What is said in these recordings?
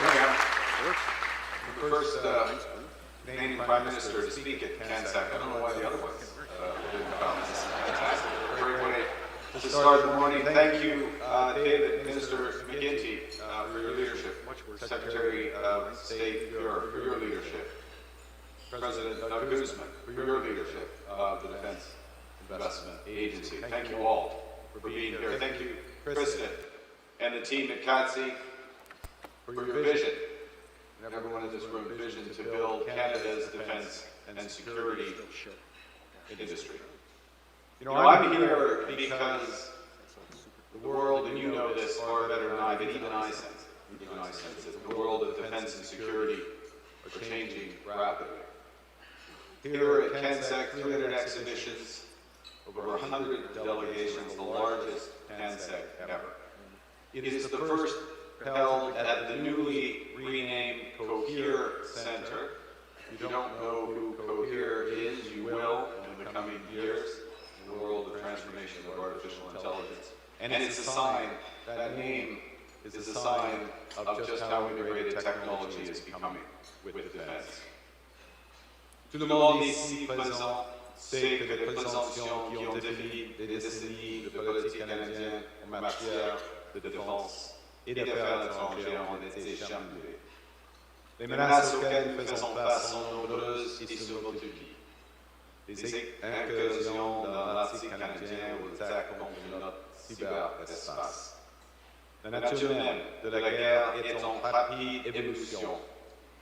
The first Canadian Prime Minister to speak at CANSEC. I don't know why the other ones didn't come. This is fantastic. A great way to start the morning. Thank you, David, Minister McGuinty, for your leadership. Secretary of State, for your leadership. President Doug Guzman, for your leadership of the Defense Investment Agency. Thank you all for being here. Thank you, President, and the team at CANSEC for your vision. And everyone in this room, vision to build Canada's defense and security industry. You know, I'm here because the world, and you know this far better than I, but even I sense it, the world of defense and security are changing rapidly. Here at CANSEC, 300 exhibitions, over 100 delegations, the largest CANSEC ever. It is the first held at the newly renamed Coherent Center. If you don't know who Coherent is, you will in the coming years, in the world of transformation of artificial intelligence. And it's a sign, that name is a sign of just how integrated technology is becoming with defense. Tout le monde ici présent sait que les présomptions qui ont défini des décennies de politique canadienne en matière de défense et d'affaires étrangères ont été chamboulées. Les menaces auxquelles nous faisons face sont nombreuses et se multiplient. Les incursions dans l'Arctique canadien ou l'attaque contre notre cyberespace. La nature même de la guerre est en rapide évolution,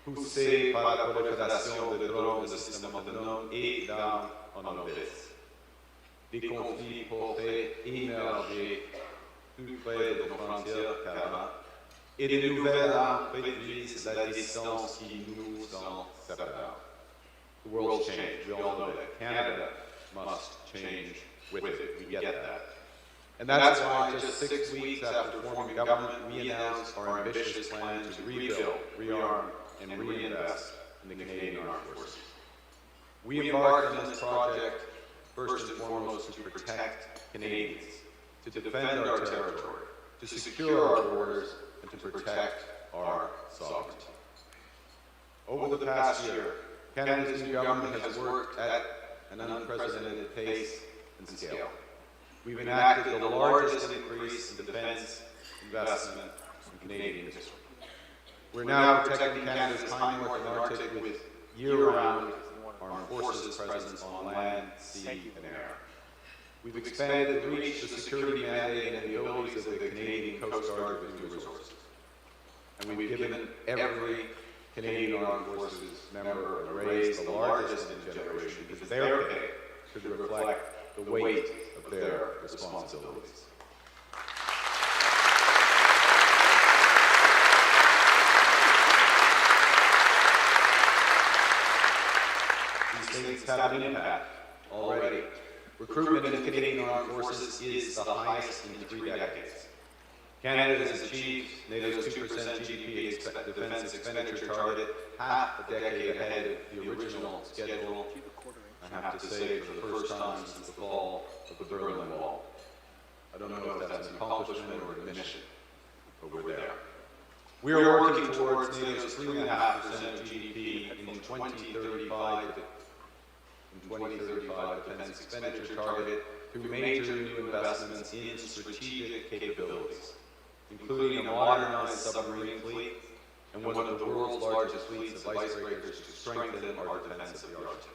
poussée par la prolifération de drones de systèmes autonomes et d'armes en orbite. Des conflits pourraient émerger plus près de nos frontières qu'avant, et de nouvelles armes réduisent la distance qui nous en sépare. The world's changed. We all know that. Canada must change with it. We get that. And that's why just 6 weeks after forming government, we announced our ambitious plan to rebuild, rearm, and reinvest in the Canadian Armed Forces. We embarked on this project first and foremost to protect Canadians, to defend our territory, to secure our borders, and to protect our sovereignty. Over the past year, Canada's new government has worked at an unprecedented pace and scale. We've enacted the largest increase in defense investment in Canadian history. We're now protecting Canada's high north and Arctic with year-round armed forces presence on land, sea, and air. We've expanded the reach, the security mandate, and the abilities of the Canadian Coast Guard with new resources. And we've given every Canadian Armed Forces member a raise, the largest in a generation, because their pay should reflect the weight of their responsibilities. These things have an impact already. Recruitment in the Canadian Armed Forces is the highest in 3 decades. Canada has achieved NATO's 2% GDP defense expenditure target half a decade ahead of the original schedule. I have to say, for the first time since the fall of the Berlin Wall. I don't know if that's an accomplishment or a mission, but we're there. We are working towards NATO's 3.5% of GDP in 2035 defense expenditure target through major new investments in strategic capabilities, including a modernized submarine fleet and one of the world's largest fleets of icebreakers to strengthen our defense of the Arctic.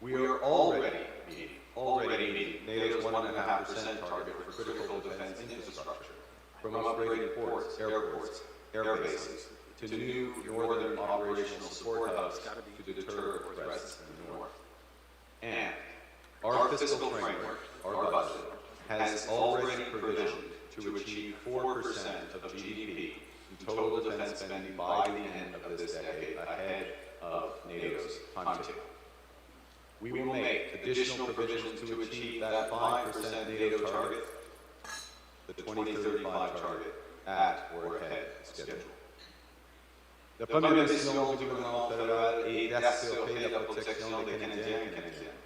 We are already meeting NATO's 1.5% target for critical defense infrastructure, from upgrading ports, airports, air bases, to new northern operational support hubs to deter threats in the north. And our fiscal framework, our budget, has already provisioned to achieve 4% of GDP in total defense spending by the end of this decade, ahead of NATO's timetable. We will make additional provisions to achieve that 5% NATO target, the 2035 target, at or ahead of schedule. La première mission du gouvernement fédéral est d'assurer la protection des Canadiens et Canadiennes.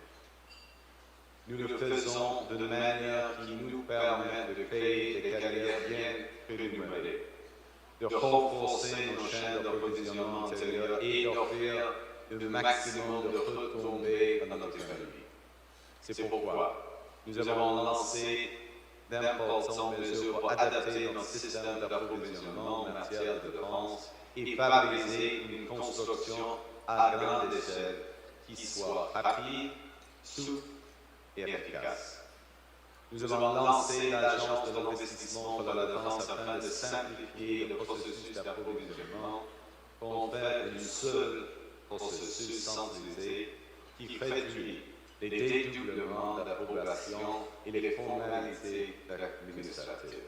Nous le faisons de manière qui nous permet de créer des carrières bien rémunérées, de renforcer nos chaînes d'approvisionnement antérieures et d'offrir le maximum de retombées à notre économie. C'est pourquoi nous avons lancé d'importantes mesures pour adapter notre système d'approvisionnement en matière de défense et favoriser une construction à grande échelle qui soit rapide, souple et efficace. Nous avons lancé l'Agence de l'investissement pour la défense afin de simplifier le processus d'approvisionnement pour en faire un seul processus centralisé qui réduit les dédoublements d'approbation et les formalités administratives.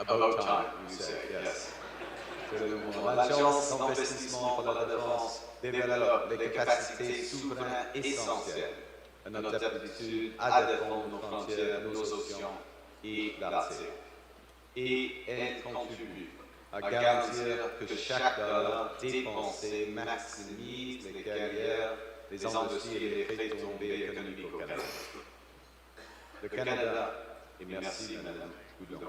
About time, you say, yes. L'Agence d'investissement pour la défense développe les capacités souveraines essentielles à notre aptitude à défendre nos frontières, nos océans et l'Arctique. Et elle contribue à garantir que chaque dollar dépensé maximise les carrières, les industries et les retombées économiques au Canada. Le Canada, et merci Madame Goudon,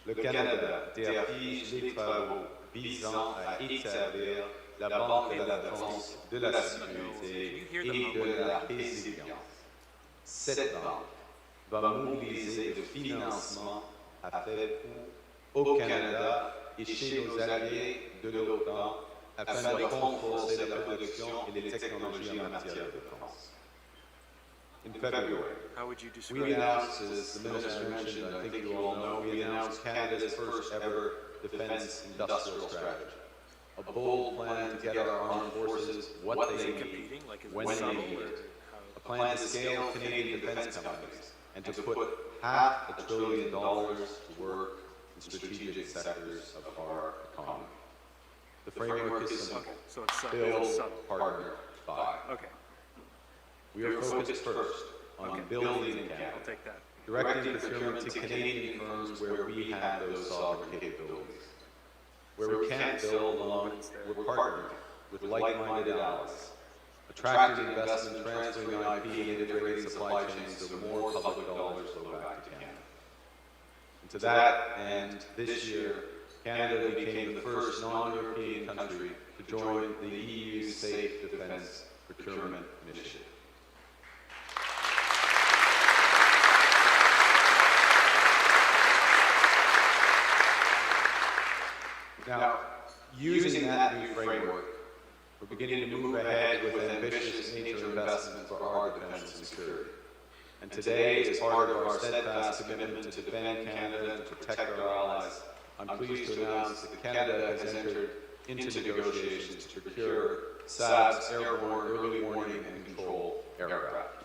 le Canada dirige les travaux visant à établir la Banque de la défense, de la sécurité et de la résilience. Cette banque va mobiliser le financement à faible coût au Canada et chez nos alliés de l'OTAN afin de renforcer la production et les technologies en matière de défense. In February, we announced, as the Minister mentioned, I think you all know, we announced Canada's first ever defense industrial strategy. A bold plan to get our armed forces what they need, when they need it. A plan to scale Canadian defense companies and to put $500 billion to work in strategic sectors of our economy. The framework is simple. So it's Build, partner, buy. Okay, We are focused first on building in Canada, I'll take that. directing procurement to Canadian firms where we have those sovereign capabilities. Where we can't build alone, we're partnering with like-minded allies, attracting investment, transferring IP, and integrating supply chains so more public dollars flow back to Canada. And to that end, this year, Canada became the first non-European country to join the EU's Safe Defence Procurement Initiative. Now, using that new framework, we're beginning to move ahead with ambitious major investments for our defense and security. And today, as part of our steadfast commitment to defend Canada and to protect our allies, I'm pleased to announce that Canada has entered into negotiations to procure Saab's airborne early warning and control aircraft.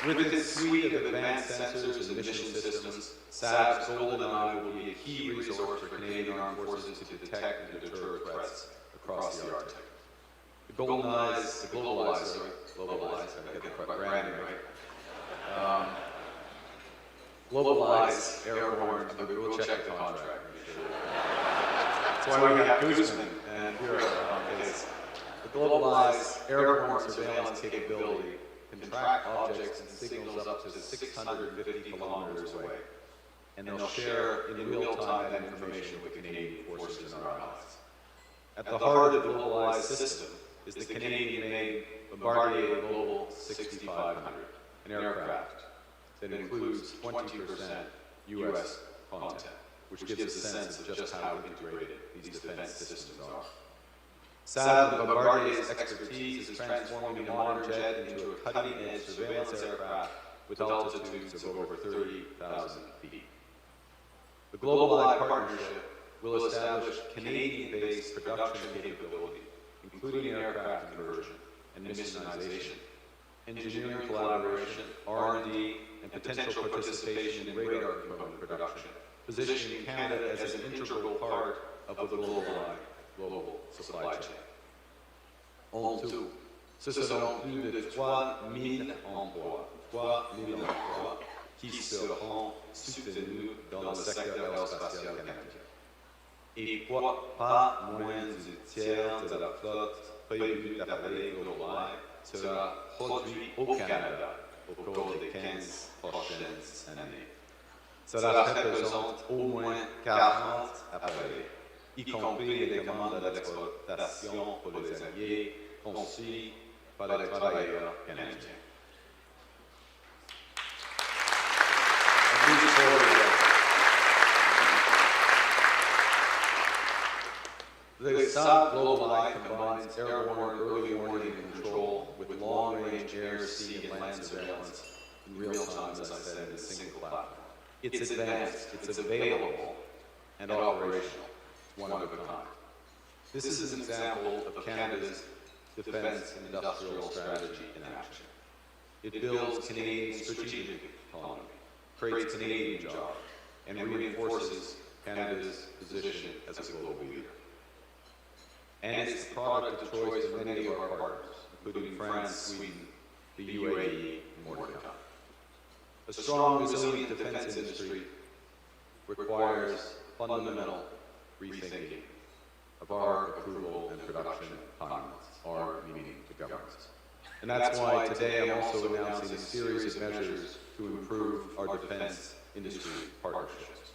With its suite of advanced sensors and mission systems, Saab's Golden Eye will be a key resource for Canadian Armed Forces to detect and deter threats across the Arctic. The Globalized, I get the branding right. Globalized Airborne, we'll check the contract. That's why we have Guzman and Bureau on case. The Globalized Airborne surveillance capability can track objects and signals up to 650 kilometers away, and they'll share in real time that information with Canadian forces and our allies. At the heart of the globalized system is the Canadian-made Bombardier Global 6500, an aircraft that includes 20% U.S. content, which gives a sense of just how integrated these defense systems are. Saab and Bombardier's expertise is transforming a modern jet into a cutting-edge surveillance aircraft with altitudes of over 30,000 feet. The Global Eye partnership will establish Canadian-based production capability, including aircraft conversion and missionization, engineering collaboration, R&D, and potential participation in radar component production, positioning Canada as an integral part of the Global Eye global supply chain. En tout, ce seront plus de 3 000 emplois qui seront soutenus dans le secteur aérospatial canadien. et pas moins du tiers de la flotte prévue d'appareils globaux sera produit au Canada au cours des 15 prochaines années. Cela représente au moins 40 appareils, y compris les commandes à l'exportation pour les alliés conçus par les travailleurs canadiens. The Saab Global Eye combines airborne early warning and control with long-range air, sea, and land surveillance in real time, as I said, in a single platform. It's advanced, it's available, and operational. It's one of a kind. This is an example of Canada's defense and industrial strategy in action. It builds Canadian strategic autonomy, creates Canadian jobs, and reinforces Canada's position as a global leader. And it's the product of choice of many of our partners, including France, Sweden, the UAE, and more to come. A strong, resilient defense industry requires fundamental rethinking of our approval and production timelines, our meaning the government's. And that's why today I'm also announcing a series of measures to improve our defense industry partnerships.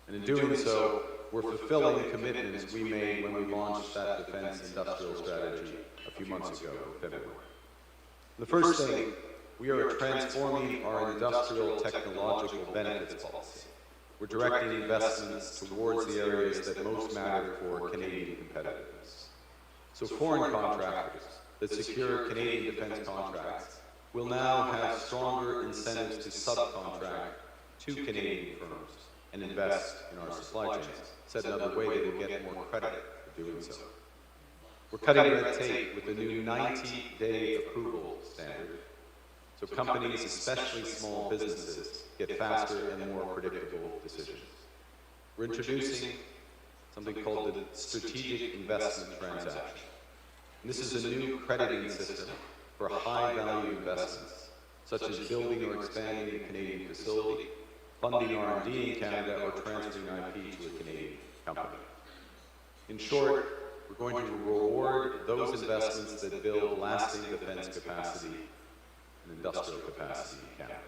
And in doing so, we're fulfilling the commitments we made when we launched that defense industrial strategy a few months ago in February. The first thing, we are transforming our industrial technological benefits policy. We're directing investments towards the areas that most matter for Canadian competitiveness. So foreign contractors that secure Canadian defense contracts will now have stronger incentives to subcontract to Canadian firms and invest in our supply chains. Said another way, they will get more credit for doing so. We're cutting red tape with the new 90-day approval standard, so companies, especially small businesses, get faster and more predictable decisions. We're introducing something called the Strategic Investment Transaction. And this is a new crediting system for high-value investments, such as building or expanding a Canadian facility, funding R&D in Canada, or transferring IP to a Canadian company. In short, we're going to reward those investments that build lasting defense capacity and industrial capacity in Canada.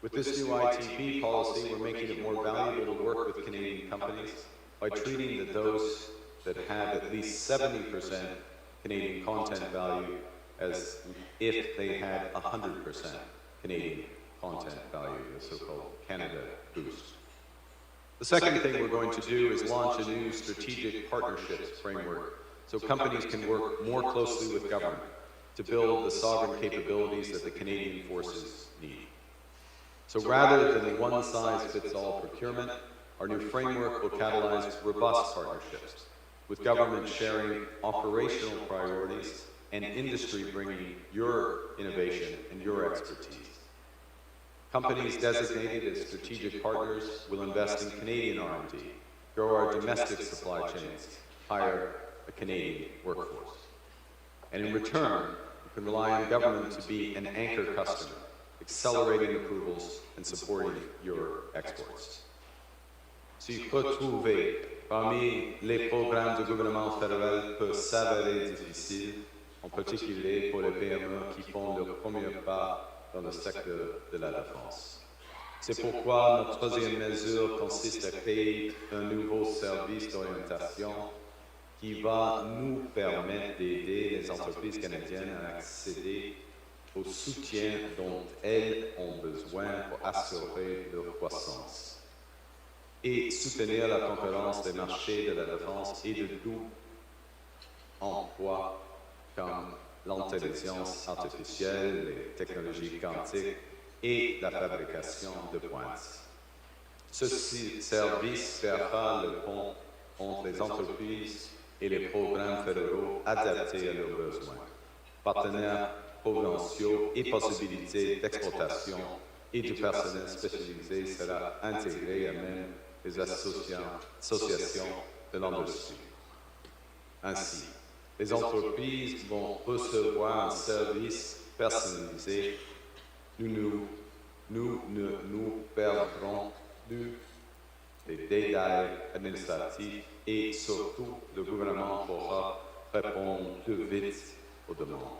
With this new ITP policy, we're making it more valuable to work with Canadian companies by treating those that have at least 70% Canadian content value as if they had 100% Canadian content value, the so-called Canada Boost. The second thing we're going to do is launch a new strategic partnerships framework so companies can work more closely with government to build the sovereign capabilities that the Canadian forces need. So rather than one-size-fits-all procurement, our new framework will catalyze robust partnerships with government sharing operational priorities and industry bringing your innovation and your expertise. Companies designated as strategic partners will invest in Canadian R&D, grow our domestic supply chains, hire a Canadian workforce. And in return, you can rely on government to be an anchor customer, accelerating approvals and supporting your exports. Si retrouver parmi les programmes du gouvernement fédéral peut s'avérer difficile, en particulier pour les PME qui font leur premier pas dans le secteur de la défense. C'est pourquoi notre troisième mesure consiste à créer un nouveau service d'orientation qui va nous permettre d'aider les entreprises canadiennes à accéder au soutien dont elles ont besoin pour assurer leur croissance et soutenir la concurrence des marchés de la défense et de tout emploi comme l'intelligence artificielle, les technologies quantiques et la fabrication de pointe. Ce service fera le pont entre les entreprises et les programmes fédéraux adaptés à leurs besoins, partenaires provinciaux et possibilités d'exportation et du personnel spécialisé sera intégré à même les associations de l'industrie. Ainsi, les entreprises vont recevoir un service personnalisé. Nous ne nous perdrons plus des détails administratifs et surtout, le gouvernement pourra répondre plus vite aux demandes.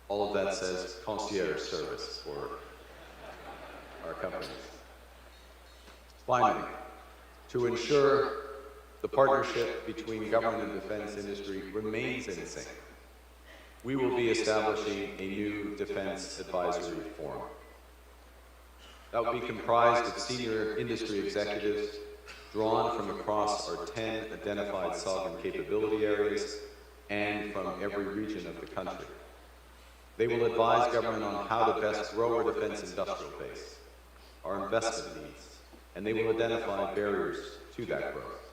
All of that says concierge service for our companies. Finally, to ensure the partnership between government and defense industry remains in sync, we will be establishing a new Defense Advisory Forum. That will be comprised of senior industry executives drawn from across our 10 identified sovereign capability areas and from every region of the country. They will advise government on how to best grow our defense industrial base, our investment needs, and they will identify barriers to that growth.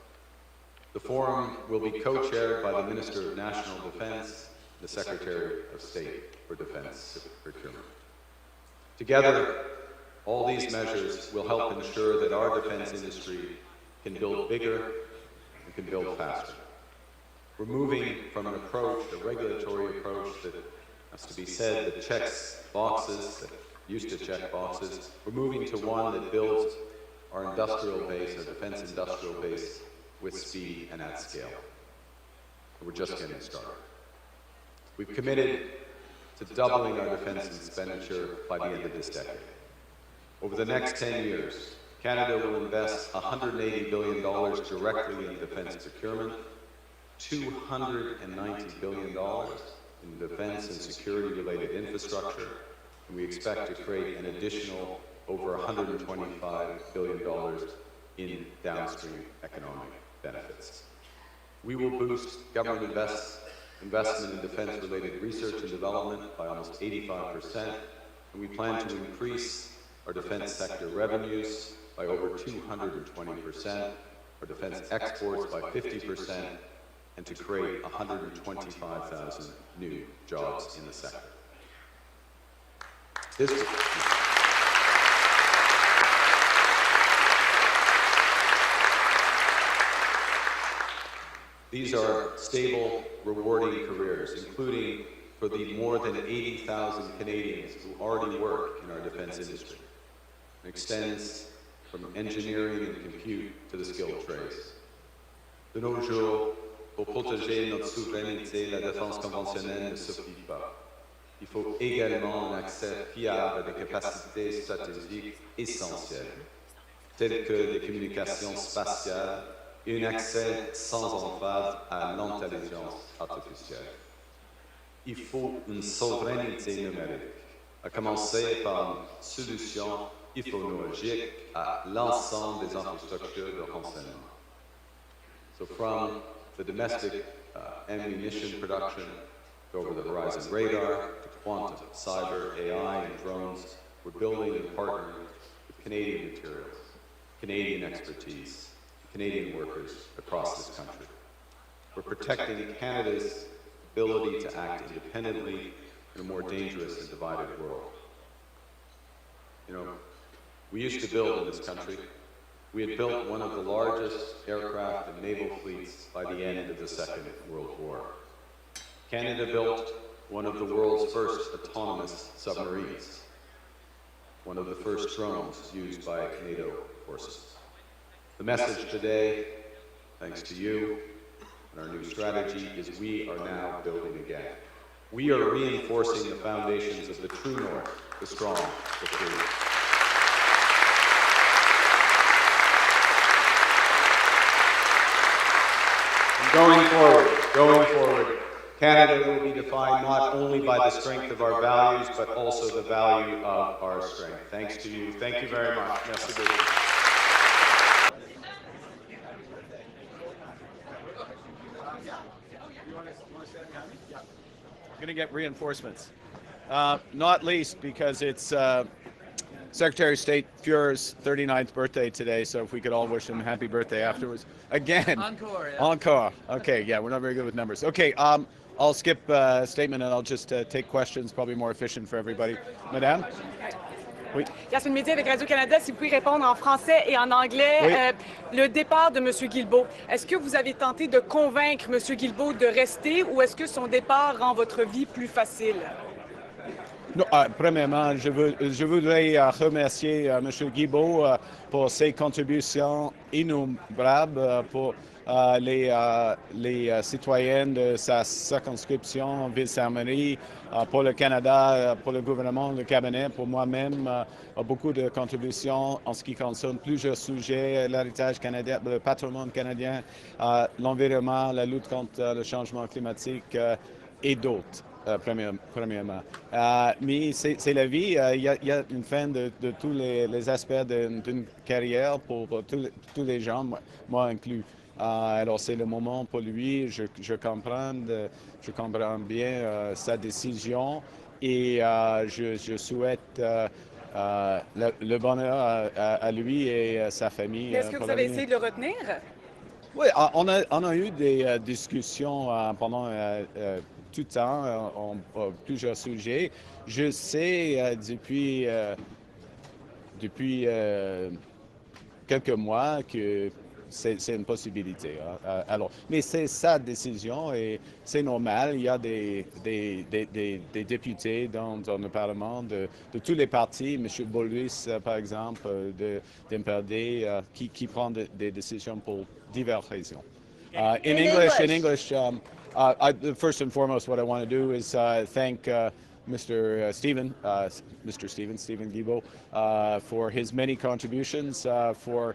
The forum will be co-chaired by the Minister of National Defense, the Secretary of State for Defense Procurement. Together, all these measures will help ensure that our defense industry can build bigger and can build faster. We're moving from an approach, a regulatory approach that has to be said that checks boxes, that used to check boxes. We're moving to one that builds our industrial base, our defense industrial base, with speed and at scale. And we're just getting started. We've committed to doubling our defense expenditure by the end of this decade. Over the next 10 years, Canada will invest $180 billion directly in defense procurement, $290 billion in defense and security-related infrastructure, and we expect to create an additional over $125 billion in downstream economic benefits. We will boost government investment in defense-related research and development by almost 85%, and we plan to increase our defense sector revenues by over 220%, our defense exports by 50%, and to create 125,000 new jobs in the sector. These are stable, rewarding careers, including for the more than 80,000 Canadians who already work in our defense industry. It extends from engineering and compute to the skilled trades. De nos jours, pour protéger notre souveraineté, la défense conventionnelle ne suffit pas. Il faut également un accès fiable à des capacités stratégiques essentielles, telles que des communications spatiales et un accès sans entrave à l'intelligence artificielle. Il faut une souveraineté numérique, à commencer par une solution technologique à l'ensemble des infrastructures de renseignement. So from the domestic ammunition production to over-the-horizon radar, to quantum, cyber, AI, and drones, we're building and partnering with Canadian materials, Canadian expertise, Canadian workers across this country. We're protecting Canada's ability to act independently in a more dangerous and divided world. You know, we used to build in this country. We had built one of the largest aircraft and naval fleets by the end of the Second World War. Canada built one of the world's first autonomous submarines, one of the first drones used by NATO forces. The message today, thanks to you and our new strategy, is we are now building again. We are reinforcing the foundations of the true North, the strong, the free. Going forward, Canada will be defined not only by the strength of our values, but also the value of our strength. Thanks to you. Thank you very much. Merci beaucoup. Going to get reinforcements, not least because it's Secretary of State Fuhr's 39th birthday today, so if we could all wish him happy birthday afterwards. Again. Encore, yeah. Encore. Okay, yeah, we're not very good with numbers. Okay, I'll skip statement and I'll just take questions, probably more efficient for everybody. Madame? Oui. Yasmine Média avec Radio-Canada, si vous pouvez répondre en français et en anglais. Oui. Le départ de M. Guilbeault, est-ce que vous avez tenté de convaincre M. Guilbeault de rester ou est-ce que son départ rend votre vie plus facile? Non, premièrement, je voudrais remercier M. Guilbeault pour ses contributions innombrables pour les citoyens de sa circonscription Ville-Sainte-Marie, pour le Canada, pour le gouvernement, le cabinet, pour moi-même, beaucoup de contributions en ce qui concerne plusieurs sujets, l'héritage canadien, le patrimoine canadien, l'environnement, la lutte contre le changement climatique et d'autres. Premièrement. Mais c'est la vie. Il y a une fin de tous les aspects d'une carrière pour tous les gens, moi inclus. Alors c'est le moment pour lui. Je comprends bien sa décision et je souhaite le bonheur à lui et à sa famille. Est-ce que vous avez essayé de le retenir? Oui, on a eu des discussions pendant tout le temps, plusieurs sujets. Je sais depuis quelques mois que c'est une possibilité. Alors, mais c'est sa décision et c'est normal. Il y a des députés dans le Parlement de tous les partis. M. Boulris, par exemple, de MPRD, qui prend des décisions pour diverses raisons. In English, first and foremost, what I want to do is thank Mr. Stephen Guilbeault, for his many contributions, for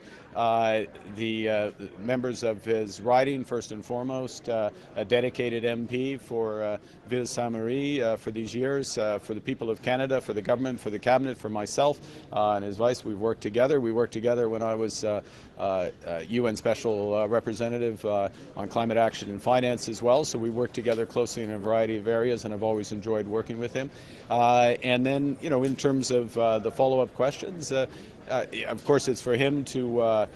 the members of his riding, first and foremost, a dedicated MP for Ville-Sainte-Marie for these years, for the people of Canada, for the government, for the cabinet, for myself and his vice. We've worked together. We worked together when I was UN Special Representative on climate action and finance as well. So we work together closely in a variety of areas, and I've always enjoyed working with him. And then, in terms of the follow-up questions, of course, it's for him to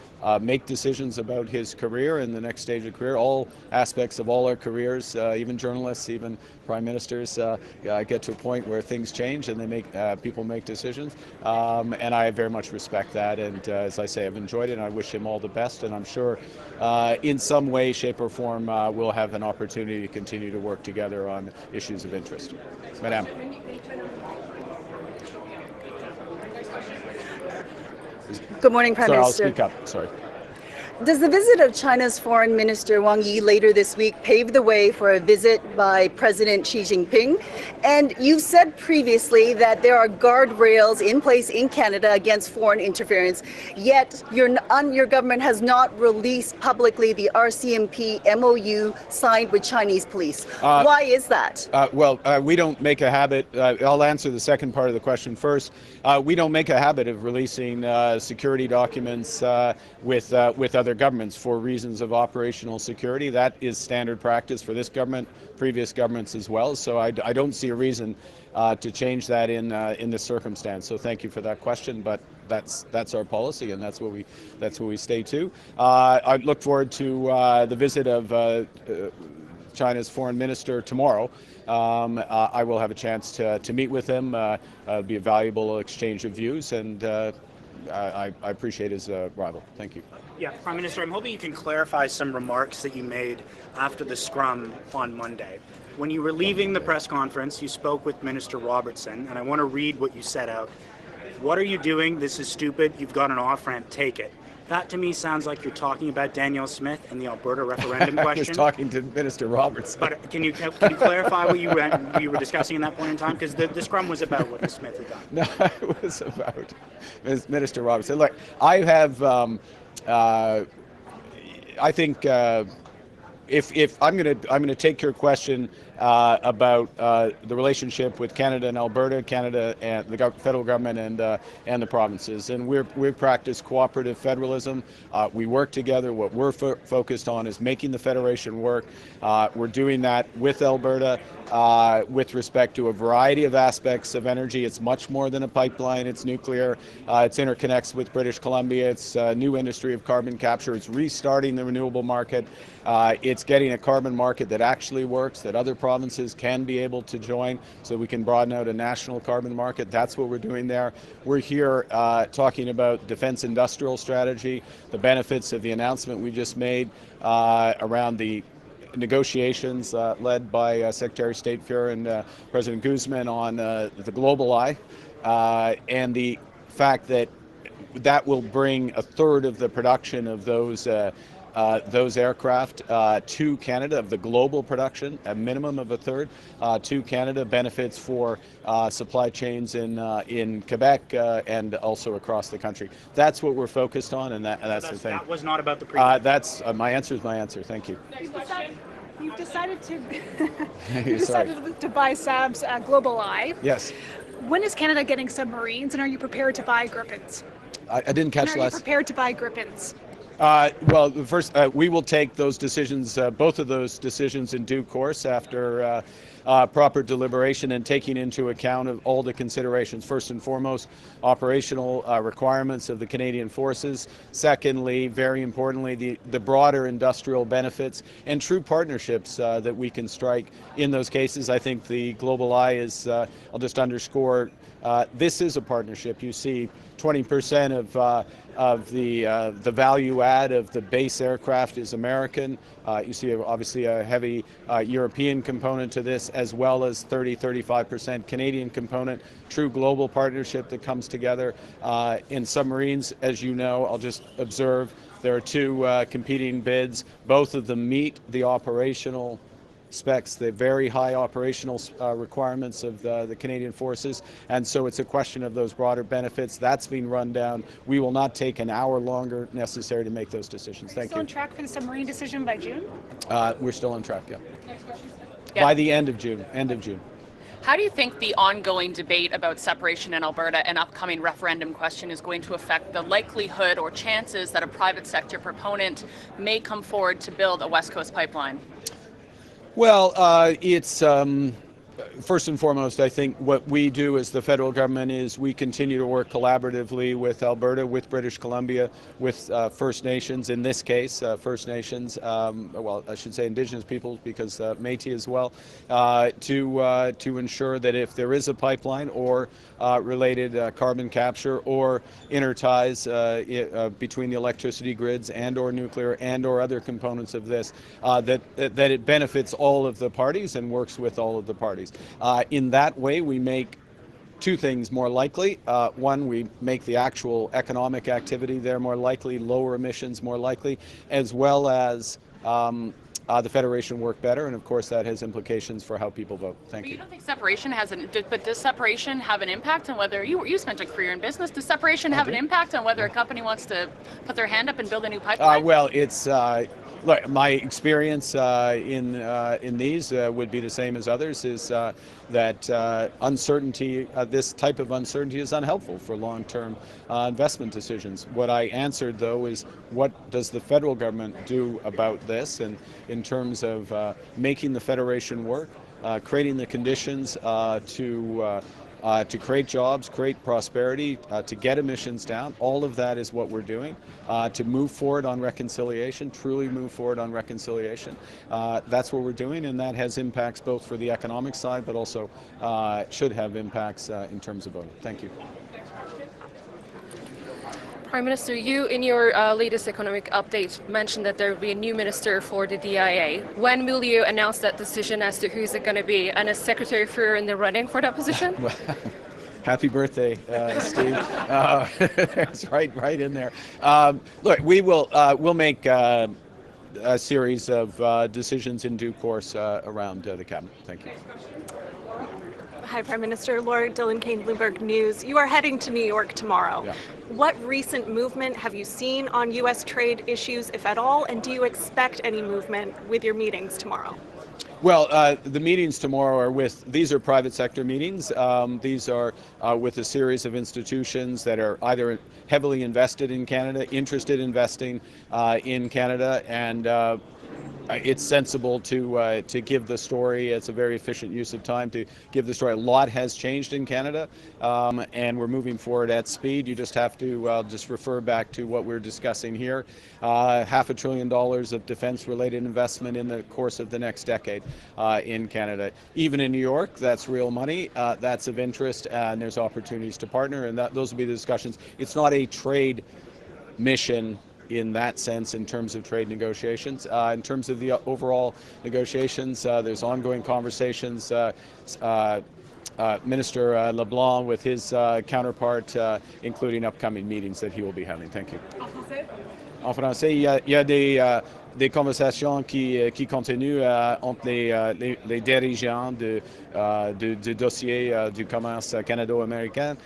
make decisions about his career and the next stage of career. All aspects of all our careers, even journalists, even prime ministers, get to a point where things change and people make decisions. And I very much respect that. And as I say, I've enjoyed it, and I wish him all the best. And I'm sure, in some way, shape, or form, we'll have an opportunity to continue to work together on issues of interest. Madame. Good morning, Prime Minister. I'll speak up. Sorry. Does the visit of China's Foreign Minister Wang Yi later this week pave the way for a visit by President Xi Jinping? And you've said previously that there are guardrails in place in Canada against foreign interference, yet your government has not released publicly the RCMP MOU signed with Chinese police. Why is that? We don't make a habit. I'll answer the second part of the question first. We don't make a habit of releasing security documents with other governments for reasons of operational security. That is standard practice for this government, previous governments as well. So I don't see a reason to change that in this circumstance. So thank you for that question. But that's our policy, and that's what we stay to. I look forward to the visit of China's foreign minister tomorrow. I will have a chance to meet with him. It'll be a valuable exchange of views, and I appreciate his arrival. Thank you. Yeah, Prime Minister, I'm hoping you can clarify some remarks that you made after the scrum on Monday. When you were leaving the press conference, you spoke with Minister Robertson, and I want to read what you set out. What are you doing? This is stupid. You've got an off-ramp. Take it. That to me sounds like you're talking about Danielle Smith and the Alberta referendum question. I was talking to Minister Robertson. But can you clarify what you were discussing in that point in time? Because the scrum was about what Ms. Smith had done. No, it was about Minister Robertson. Look, I have. I think if I'm going to take your question about the relationship with Canada and Alberta, Canada and the federal government and the provinces, and we practice cooperative federalism. We work together. What we're focused on is making the federation work. We're doing that with Alberta with respect to a variety of aspects of energy. It's much more than a pipeline. It's nuclear. It's interconnects with British Columbia. It's a new industry of carbon capture. It's restarting the renewable market. It's getting a carbon market that actually works, that other provinces can be able to join, so we can broaden out a national carbon market. That's what we're doing there. We're here talking about defense industrial strategy, the benefits of the announcement we just made around the negotiations led by Secretary of State Fuhrer and President Guzman on the Global Eye, and the fact that will bring a third of the production of those aircraft to Canada, of the global production, a minimum of a third to Canada, benefits for supply chains in Quebec and also across the country. That's what we're focused on, and that's the thing. That was not about the pre. That's my answer is my answer. Thank you. You've decided to Sorry. to buy Saab's Global Eye. Yes. When is Canada getting submarines, and are you prepared to buy Gripens? I didn't catch And are you last. prepared to buy Gripens? Well, first, we will take those decisions, both of those decisions, in due course after proper deliberation and taking into account of all the considerations. First and foremost, operational requirements of the Canadian Forces. Secondly, very importantly, the broader industrial benefits and true partnerships that we can strike in those cases. I think the Global Eye is, I'll just underscore, this is a partnership. You see 20% of the value add of the base aircraft is American. You see obviously a heavy European component to this, as well as 35% Canadian component. True global partnership that comes together. In submarines, as you know, I'll just observe, there are two competing bids. Both of them meet the operational specs, the very high operational requirements of the Canadian Forces, and so it's a question of those broader benefits. That's being run down. We will not take an hour longer necessary to make those decisions. Thank Still on you. track for the submarine decision by June? We're still on track, yeah. Yeah. By the end of June, How do you think the ongoing debate about separation in Alberta and upcoming referendum question is going to affect the likelihood or chances that a private sector proponent may come forward to build a West Coast pipeline? Well, it's first and foremost, I think what we do as the federal government is we continue to work collaboratively with Alberta, with British Columbia, with First Nations, in this case, First Nations, well, I should say Indigenous peoples, because Métis as well, to ensure that if there is a pipeline or related carbon capture or interties between the electricity grids and or nuclear and or other components of this, that it benefits all of the parties and works with all of the parties. In that way, we make two things more likely. One, we make the actual economic activity there more likely, lower emissions more likely, as well as the Federation work better, and of course that has implications for how people vote. Thank But you. you don't think separation but does separation have an impact on whether, you spent a career in business, does separation have an impact on whether a company wants to put their hand up and build a new pipeline? Well, it's look, my experience in these would be the same as others, is that uncertainty, this type of uncertainty, is unhelpful for long-term investment decisions. What I answered, though, is what does the federal government do about this, and in terms of making the Federation work, creating the conditions to create jobs, create prosperity, to get emissions down. All of that is what we're doing, to move forward on reconciliation, truly move forward on reconciliation. That's what we're doing, and that has impacts both for the economic side, but also should have impacts in terms of voting. Thank you. Prime Minister, you in your latest economic update mentioned that there will be a new minister for the DIA. When will you announce that decision as to who's it going to be, and is Secretary Fuhrer in the running for that position? Happy birthday, Steve. It's right in there. Look, we'll make a series of decisions in due course around the cabinet. Thank you. Hi, Prime Minister. Laura Dillon Kane, Bloomberg News. You are heading to New York tomorrow. Yeah. What recent movement have you seen on U.S. trade issues, if at all, and do you expect any movement with your meetings tomorrow? Well, the meetings tomorrow these are private sector meetings. These are with a series of institutions that are either heavily invested in Canada, interested in investing in Canada, and it's sensible to give the story. It's a very efficient use of time to give the story. A lot has changed in Canada, and we're moving forward at speed. You just have to just refer back to what we're discussing here. $500 billion of defense-related investment in the course of the next decade in Canada. Even in New York, that's real money. That's of interest, and there's opportunities to partner, and those will be the discussions. It's not a trade mission in that sense in terms of trade negotiations. In terms of the overall negotiations, there's ongoing conversations. Minister LeBlanc with his counterpart, including upcoming meetings that he will be having. Thank you. En français, il y a des conversations qui continuent entre les dirigeants du dossier du commerce canado-américain,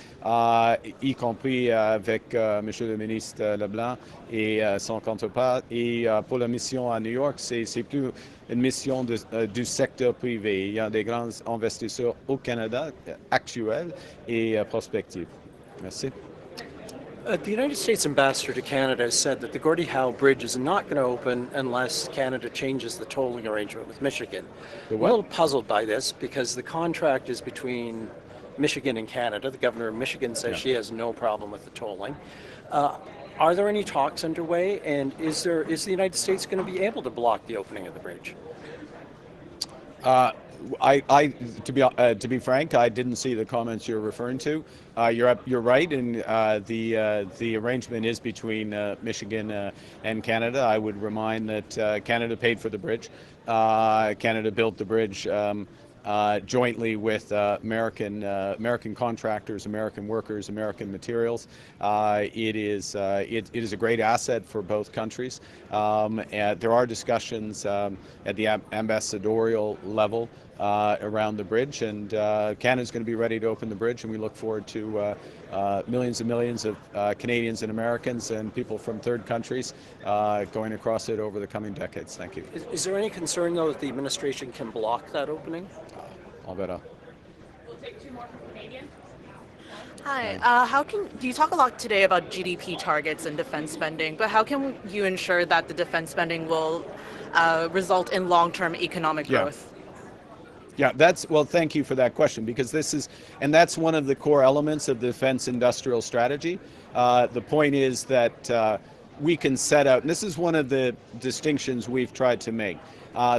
y compris avec Monsieur le ministre Leblanc et son counterpart. Et pour la mission à New York, c'est plus une mission du secteur privé. Il y a des grands investisseurs au Canada actuels et prospectifs. Merci. The United States ambassador to Canada has said that the Gordie Howe Bridge is not going to open unless Canada changes the tolling arrangement with Michigan. I'm a little puzzled by this because the contract is between Michigan and Canada. The governor of Michigan says she has no problem with the tolling. Are there any talks underway, and is the United States going to be able to block the opening of the bridge? To be frank, I didn't see the comments you're referring to. You're right, and the arrangement is between Michigan and Canada. I would remind that Canada paid for the bridge. Canada built the bridge jointly with American contractors, American workers, American materials. It is a great asset for both countries. There are discussions at the ambassadorial level around the bridge, and Canada's going to be ready to open the bridge, and we look forward to millions and millions of Canadians and Americans and people from third countries going across it over the coming decades. Thank you. Is there any concern, though, that the administration can block that opening? I'll bet. We'll take two more from Canadian. Hi. You talk a lot today about GDP targets and defense spending, but how can you ensure that the defense spending will result in long-term economic growth? Yeah, thank you for that question, because that's one of the core elements of the defense industrial strategy. The point is that we can set out, and this is one of the distinctions we've tried to make.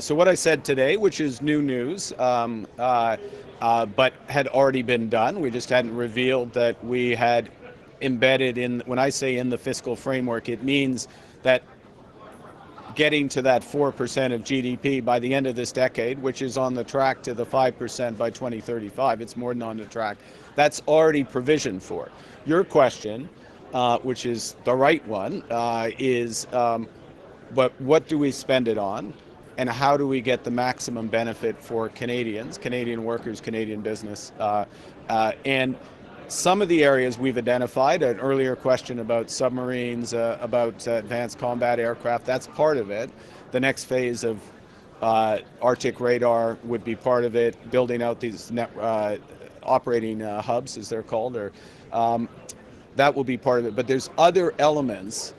So what I said today, which is new news, but had already been done, we just hadn't revealed that we had embedded in, when I say in the fiscal framework, it means that getting to that 4% of GDP by the end of this decade, which is on the track to the 5% by 2035, it's more than on the track, that's already provisioned for. Your question, which is the right one, is but what do we spend it on, and how do we get the maximum benefit for Canadians, Canadian workers, Canadian business, and some of the areas we've identified, an earlier question about submarines, about advanced combat aircraft, that's part of it. The next phase of Arctic radar would be part of it, building out these operating hubs, as they're called, or that will be part of it. But there's other elements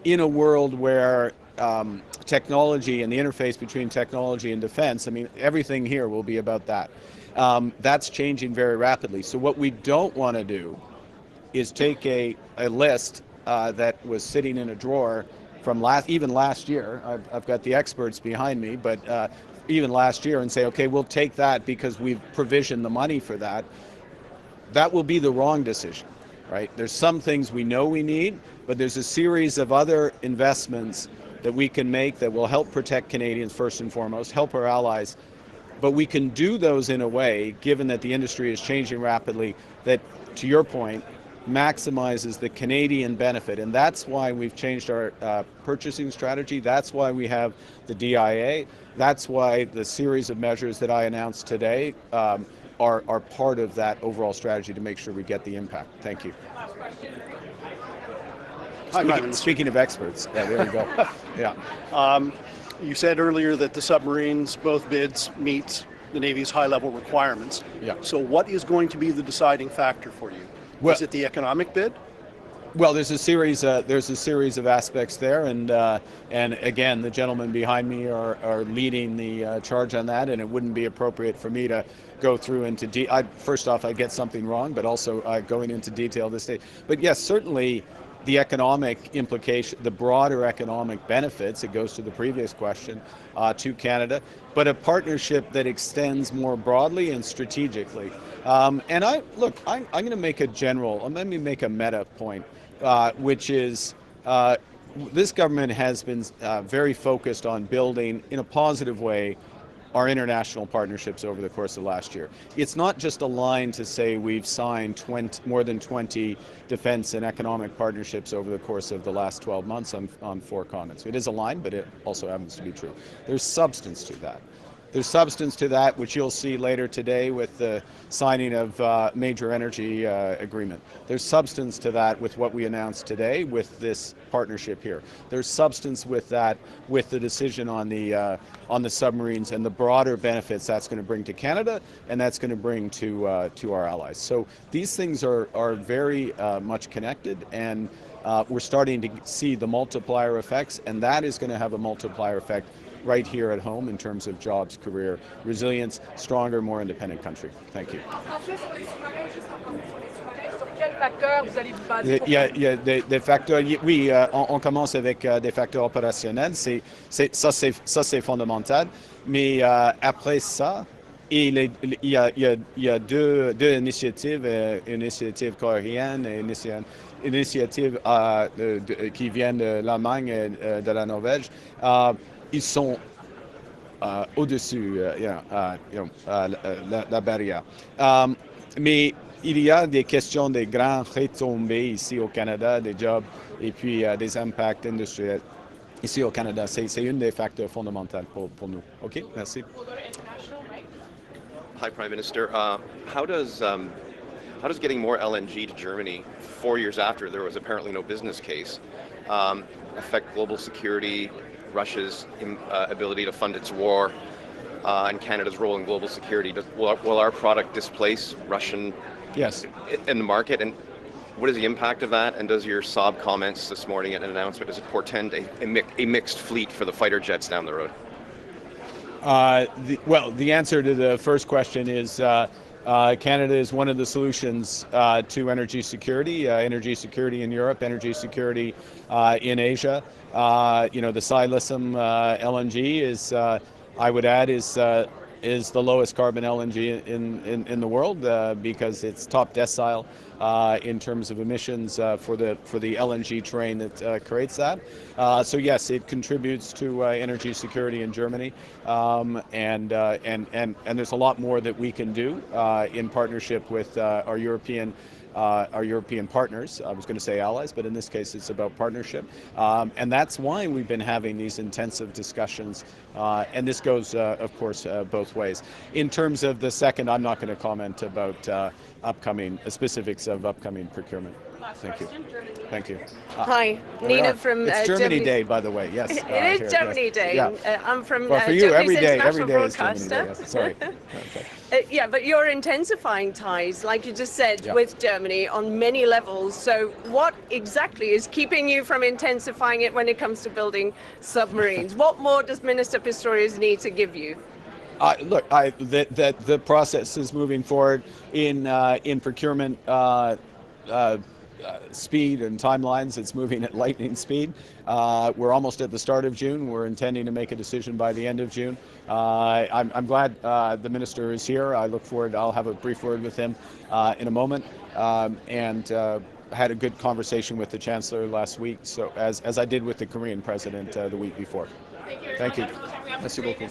in a world where technology and the interface between technology and defense, I mean, everything here will be about that. That's changing very rapidly. So what we don't want to do is take a list that was sitting in a drawer from even last year. I've got the experts behind me, but even last year, and say, okay, we'll take that because we've provisioned the money for that. That will be the wrong decision, right? There's some things we know we need, but there's a series of other investments that we can make that will help protect Canadians first and foremost, help our allies. But we can do those in a way, given that the industry is changing rapidly, that, to your point, maximizes the Canadian benefit. And that's why we've changed our purchasing strategy. That's why we have the DIA. That's why the series of measures that I announced today are part of that overall strategy to make sure we get the impact. Thank you. Speaking of experts, there you go. Yeah. You said earlier that the submarines, both bids, meet the Navy's high-level requirements. Yeah. So what is going to be the deciding factor for you? Is it the economic bid? Well, there's a series of aspects there, and again, the gentlemen behind me are leading the charge on that, and it wouldn't be appropriate for me to go through into first off, I get something wrong, but also going into detail this day. But yes, certainly the economic implication, the broader economic benefits, it goes to the previous question, to Canada, but a partnership that extends more broadly and strategically. And I'm going to make a general, let me make a meta point, which is this government has been very focused on building, in a positive way, our international partnerships over the course of last year. It's not just a line to say we've signed more than 20 defense and economic partnerships over the course of the last 12 months on 4 continents. It is a line, but it also happens to be true. There's substance to that. There's substance to that, which you'll see later today with the signing of major energy agreement. There's substance to that with what we announced today with this partnership here. There's substance with that, with the decision on the submarines and the broader benefits that's going to bring to Canada and that's going to bring to our allies. So these things are very much connected, and we're starting to see the multiplier effects, and that is going to have a multiplier effect right here at home in terms of jobs, career, resilience, stronger, more independent country. Thank you. Il y a des facteurs, oui, on commence avec des facteurs opérationnels, ça c'est fondamental, mais après ça, il y a deux initiatives, une initiative coherente et une initiative qui viennent de l'Allemagne et de la Norvège. Ils sont au-dessus la barrière. Mais il y a des questions de grandes retombées ici au Canada, des jobs et puis des impacts industriels ici au Canada. C'est un des facteurs fondamentaux pour nous. OK, merci. Hi, Prime Minister. How does getting more LNG to Germany 4 years after there was apparently no business case affect global security, Russia's ability to fund its war, and Canada's role in global security? Will our product displace Russian in the market? And what is the impact of that? And does your Saab comments this morning at an announcement, does it portend a mixed fleet for the fighter jets down the road? The answer to the first question is Canada is one of the solutions to energy security in Europe, energy security in Asia. The silicium LNG is, I would add, is the lowest carbon LNG in the world because it's top decile in terms of emissions for the LNG train that creates that. So yes, it contributes to energy security in Germany, and there's a lot more that we can do in partnership with our European partners. I was going to say allies, but in this case it's about partnership. And that's why we've been having these intensive discussions. And this goes, of course, both ways. In terms of the second, I'm not going to comment about specifics of upcoming procurement. Thank you. Thank you. Hi, Nina from It's Germany Day, by the way. Yes. It is Germany Day. Yeah. I'm from well, for you, every day is Germany broadcaster. Day. Yes. Sorry. Yeah, but you're intensifying ties, like you just said, with Germany on many levels. So what exactly is keeping you from intensifying it when it comes to building submarines? What more does Minister Pistorius need to give you? Look, the process is moving forward in procurement speed and timelines. It's moving at lightning speed. We're almost at the start of June. We're intending to make a decision by the end of June. I'm glad the minister is here. I look forward. I'll have a brief word with him in a moment. And had a good conversation with the Chancellor last week, so as I did with the Korean President the week before. Thank you. Merci beaucoup.